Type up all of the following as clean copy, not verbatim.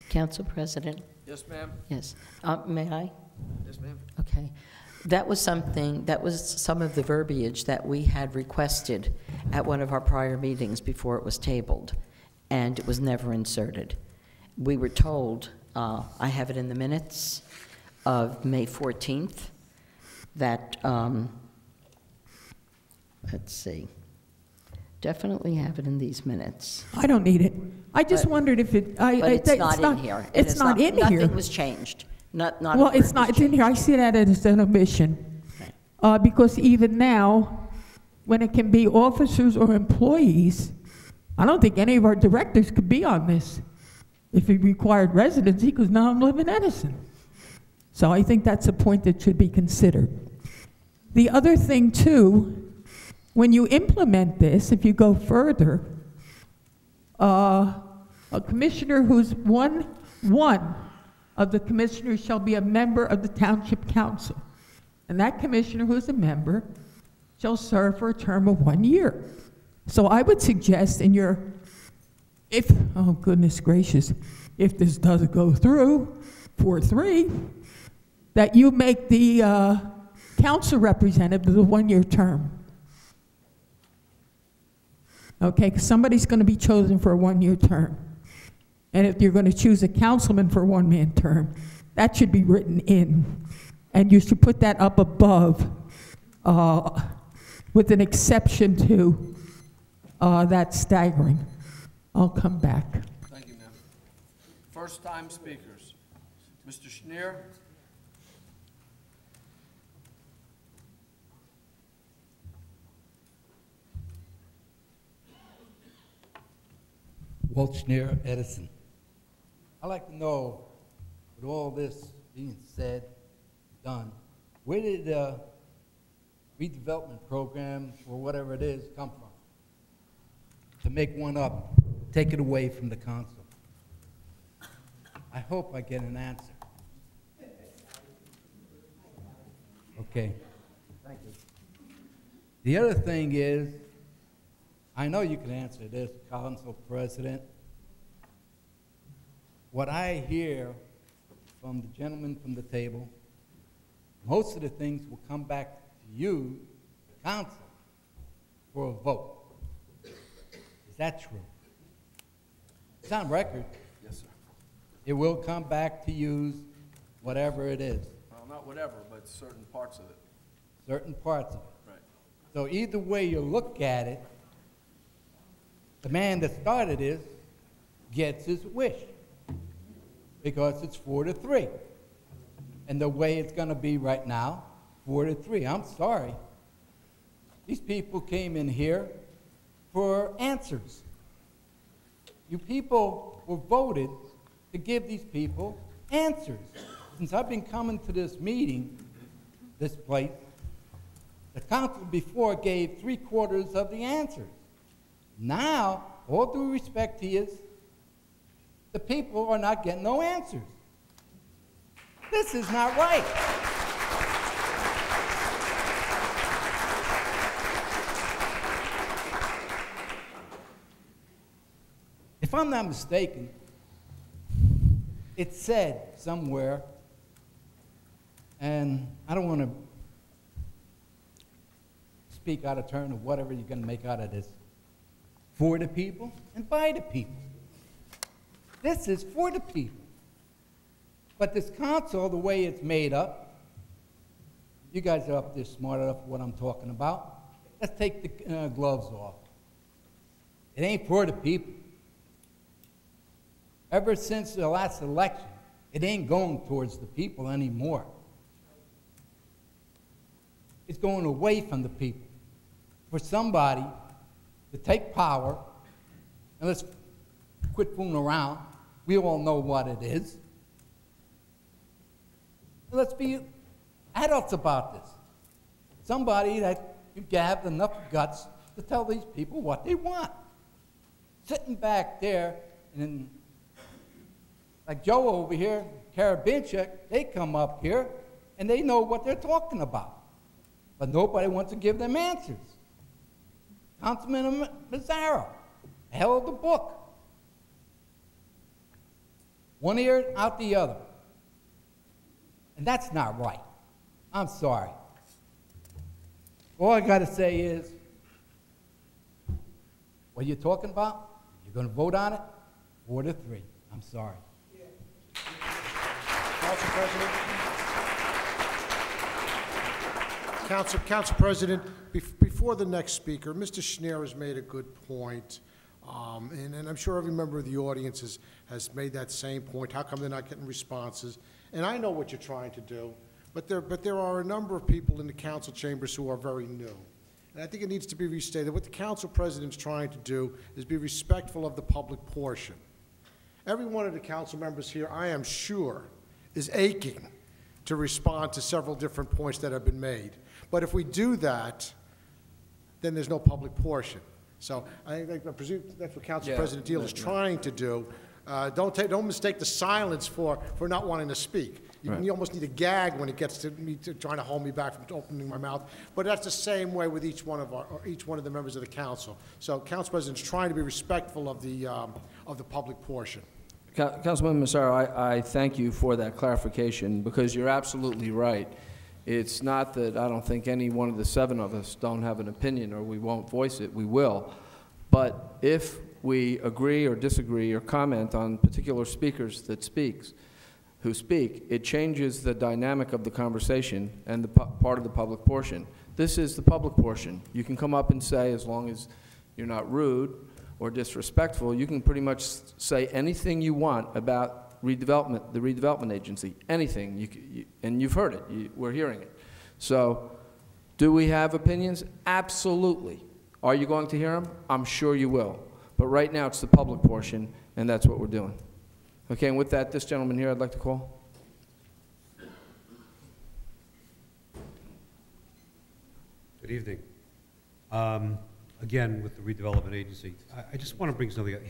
Council President? Yes, ma'am. Yes. May I? Yes, ma'am. Okay. That was some of the verbiage that we had requested at one of our prior meetings before it was tabled, and it was never inserted. We were told, I have it in the minutes of May 14th, that, let's see, definitely have it in these minutes. I don't need it. I just wondered if it. But it's not in here. It's not in here. Nothing was changed. Not Well, it's not. It's in here. I see that as an omission. Because even now, when it can be officers or employees, I don't think any of our directors could be on this if it required residency, because none of them live in Edison. So I think that's a point that should be considered. The other thing, too, when you implement this, if you go further, a commissioner who's one of the commissioners shall be a member of the Township Council. And that commissioner who's a member shall serve for a term of 1 year. So I would suggest oh goodness gracious, if this doesn't go through, 4-3, that you make the council representative a 1-year term. Okay, because somebody's going to be chosen for a 1-year term. And if you're going to choose a councilman for a 1-man term, that should be written in. And you should put that up above with an exception to that staggering. I'll come back. Thank you, ma'am. First-time speakers. Mr. Shneer. Walt, Shneer, Edison. I'd like to know, with all this being said, done, where did the redevelopment program, or whatever it is, come from? To make one up, take it away from the council. I hope I get an answer. Okay. Thank you. The other thing is, I know you can answer this, Council President. What I hear from the gentleman from the table, most of the things will come back to you, the council, for a vote. Is that true? It's on record. Yes, sir. It will come back to use whatever it is. Well, not whatever, but certain parts of it. Certain parts of it. Right. So either way you look at it, the man that started this gets his wish, because it's 4-3. And the way it's going to be right now, 4-3. I'm sorry. These people came in here for answers. You people were voted to give these people answers. Since I've been coming to this meeting, this place, the council before gave 3/4 of the answers. Now, all due respect to you, the people are not getting no answers. This is not right. If I'm not mistaken, it said somewhere, and I don't want to speak out of turn or whatever you're going to make out of this, for the people and by the people. This is for the people. But this council, the way it's made up, you guys are up there smart enough for what I'm talking about. Let's take the gloves off. It ain't for the people. Ever since the last election, it ain't going towards the people anymore. It's going away from the people. For somebody to take power, and let's quit fooling around. We all know what it is. Let's be adults about this. Somebody that you have enough guts to tell these people what they want. Sitting back there, and like Joe over here, Karabinchuk, they come up here, and they know what they're talking about. But nobody wants to give them answers. Councilman Mazzaro held the book. One ear out the other. And that's not right. I'm sorry. All I got to say is, what you're talking about, you're going to vote on it, 4-3. I'm sorry. Council President. Council President, before the next speaker, Mr. Shneer has made a good point, and I'm sure every member of the audience has made that same point. How come they're not getting responses? And I know what you're trying to do, but there are a number of people in the council chambers who are very new. And I think it needs to be restated. What the council president's trying to do is be respectful of the public portion. Every one of the council members here, I am sure, is aching to respond to several different points that have been made. But if we do that, then there's no public portion. So I presume that's what Council President Deal is trying to do. Don't mistake the silence for not wanting to speak. You almost need a gag when it gets to me trying to hold me back from opening my mouth. But that's the same way with each one of the members of the council. So Council President's trying to be respectful of the public portion. Councilman Massaro, I thank you for that clarification, because you're absolutely right. It's not that I don't think any one of the 7 of us don't have an opinion or we won't voice it. We will. But if we agree or disagree or comment on particular speakers who speak, it changes the dynamic of the conversation and the part of the public portion. This is the public portion. You can come up and say, as long as you're not rude or disrespectful, you can pretty much say anything you want about redevelopment, the redevelopment agency, anything, and you've heard it, we're hearing it. So, do we have opinions? Absolutely. Are you going to hear them? I'm sure you will. But right now it's the public portion, and that's what we're doing. Okay, and with that, this gentleman here I'd like to call. Good evening. Again, with the Redevelopment Agency, I just want to bring something up.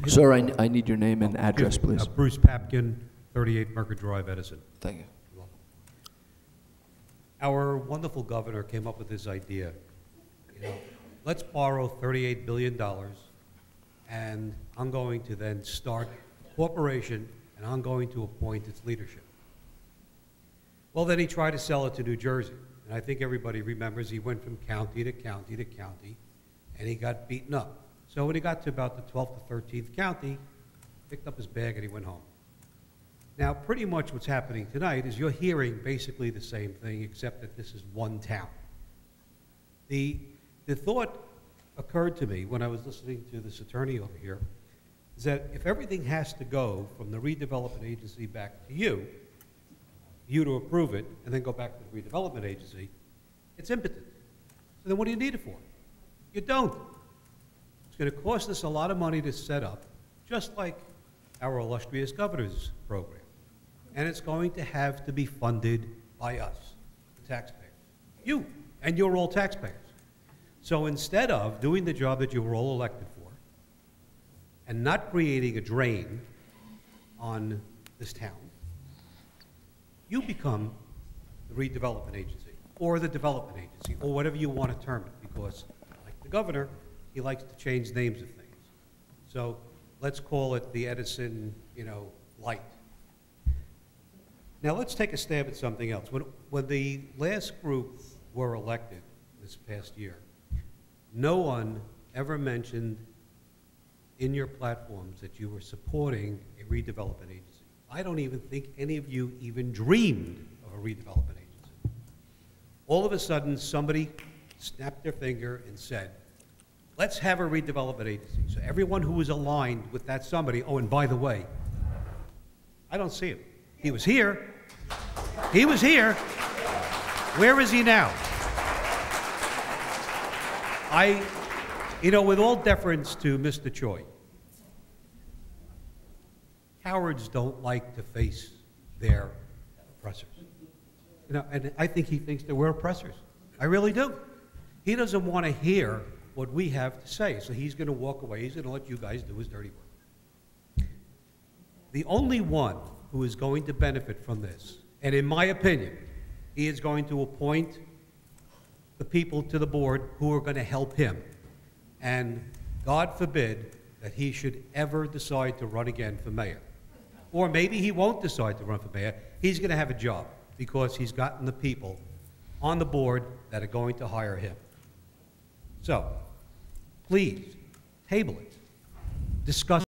Sir, I need your name and address, please. Bruce Papkin, 38 Merker Drive, Edison. Thank you. You're welcome. Our wonderful governor came up with this idea. Let's borrow $38 billion, and I'm going to then start a corporation, and I'm going to appoint its leadership. Well, then he tried to sell it to New Jersey, and I think everybody remembers he went from county to county to county, and he got beaten up. So when he got to about the 12th or 13th county, picked up his bag and he went home. Now, pretty much what's happening tonight is you're hearing basically the same thing, except that this is one town. The thought occurred to me when I was listening to this attorney over here, is that if everything has to go from the redevelopment agency back to you to approve it, and then go back to the redevelopment agency, it's impotent. So then what do you need it for? You don't. It's going to cost us a lot of money to set up, just like our illustrious governor's program. And it's going to have to be funded by us, the taxpayers. You, and you're all taxpayers. So instead of doing the job that you were all elected for, and not creating a drain on this town, you become the redevelopment agency, or the development agency, or whatever you want to term it, because like the governor, he likes to change names of things. So let's call it the Edison, light. Now let's take a stab at something else. When the last group were elected this past year, no one ever mentioned in your platforms that you were supporting a redevelopment agency. I don't even think any of you even dreamed of a redevelopment agency. All of a sudden, somebody snapped their finger and said, let's have a redevelopment agency. So everyone who was aligned with that somebody, oh, and by the way, I don't see him. He was here. He was here. Where is he now? With all deference to Mr. Choi, cowards don't like to face their oppressors. And I think he thinks that we're oppressors. I really do. He doesn't want to hear what we have to say, so he's going to walk away. He's going to let you guys do his dirty work. The only one who is going to benefit from this, and in my opinion, he is going to appoint the people to the board who are going to help him. And God forbid that he should ever decide to run again for mayor. or maybe he won't decide to run for mayor. He's going to have a job because he's gotten the people on the board that are going to hire him. So, please, table it. Discuss